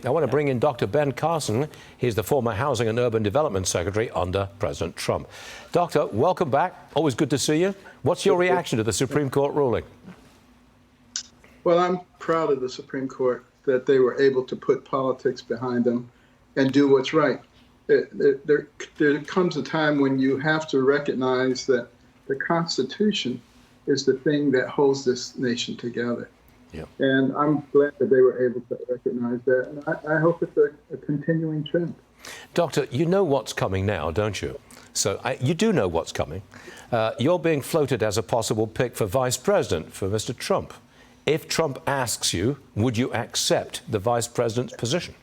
I want to bring in Dr. Ben Carson. He's the former Housing and Urban Development Secretary under President Trump. Doctor, welcome back. Always good to see you. What's your reaction to the Supreme Court ruling? Well, I'm proud of the Supreme Court that they were able to put politics behind them and do what's right. There comes a time when you have to recognize that the Constitution is the thing that holds this nation together. Yep. And I'm glad that they were able to recognize that. And I hope it's a continuing trend. Doctor, you know what's coming now, don't you? So you do know what's coming. You're being floated as a possible pick for vice president for Mr. Trump. If Trump asks you, would you accept the vice president's position?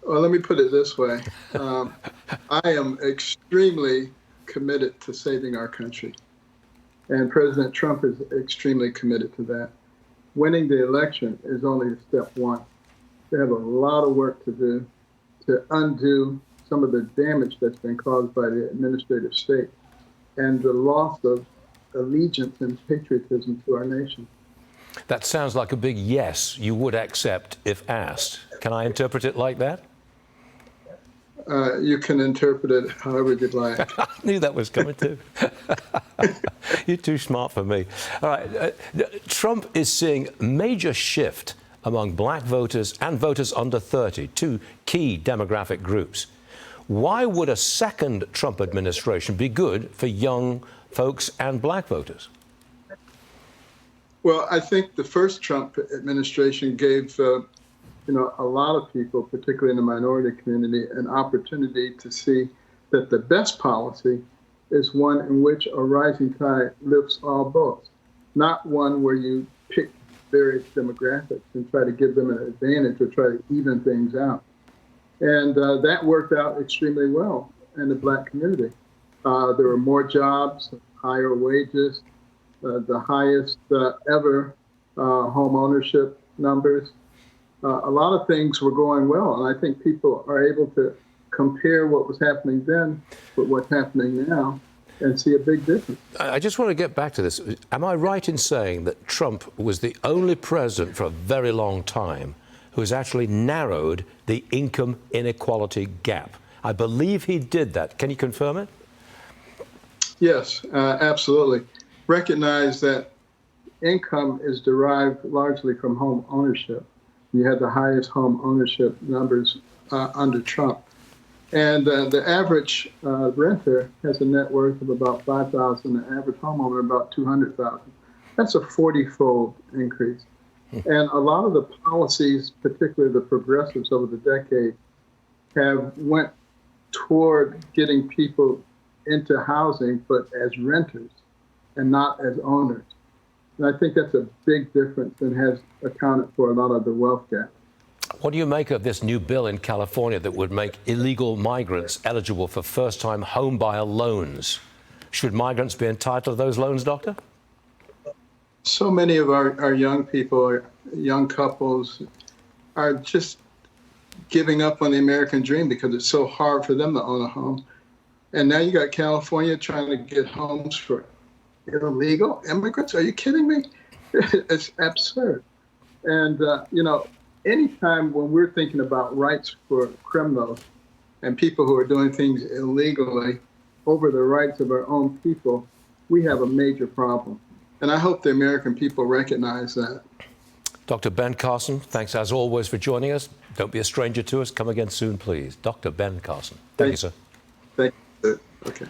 Well, let me put it this way. I am extremely committed to saving our country. And President Trump is extremely committed to that. Winning the election is only step one. They have a lot of work to do to undo some of the damage that's been caused by the administrative state and the loss of allegiance and patriotism to our nation. That sounds like a big yes you would accept if asked. Can I interpret it like that? You can interpret it however you'd like. I knew that was coming too. You're too smart for me. All right. Trump is seeing a major shift among black voters and voters under 30, two key demographic groups. Why would a second Trump administration be good for young folks and black voters? Well, I think the first Trump administration gave a lot of people, particularly in the minority community, an opportunity to see that the best policy is one in which a rising tide lifts all boats, not one where you pick various demographics and try to give them an advantage or try to even things out. And that worked out extremely well in the black community. There were more jobs, higher wages, the highest ever home ownership numbers. A lot of things were going well, and I think people are able to compare what was happening then with what's happening now and see a big difference. I just want to get back to this. Am I right in saying that Trump was the only president for a very long time who has actually narrowed the income inequality gap? I believe he did that. Can you confirm it? Yes, absolutely. Recognize that income is derived largely from home ownership. You had the highest home ownership numbers under Trump. And the average renter has a net worth of about $5,000, the average homeowner about $200,000. That's a 40-fold increase. And a lot of the policies, particularly the progressives over the decade, have went toward getting people into housing, but as renters and not as owners. And I think that's a big difference and has accounted for a lot of the wealth gap. What do you make of this new bill in California that would make illegal migrants eligible for first-time homebuyer loans? Should migrants be entitled to those loans, Doctor? So many of our young people, young couples, are just giving up on the American dream because it's so hard for them to own a home. And now you got California trying to get homes for illegal immigrants. Are you kidding me? It's absurd. And, anytime when we're thinking about rights for criminals and people who are doing things illegally over the rights of our own people, we have a major problem. And I hope the American people recognize that. Dr. Ben Carson, thanks as always for joining us. Don't be a stranger to us. Come again soon, please. Dr. Ben Carson. Thank you, sir. Thank you. Okay.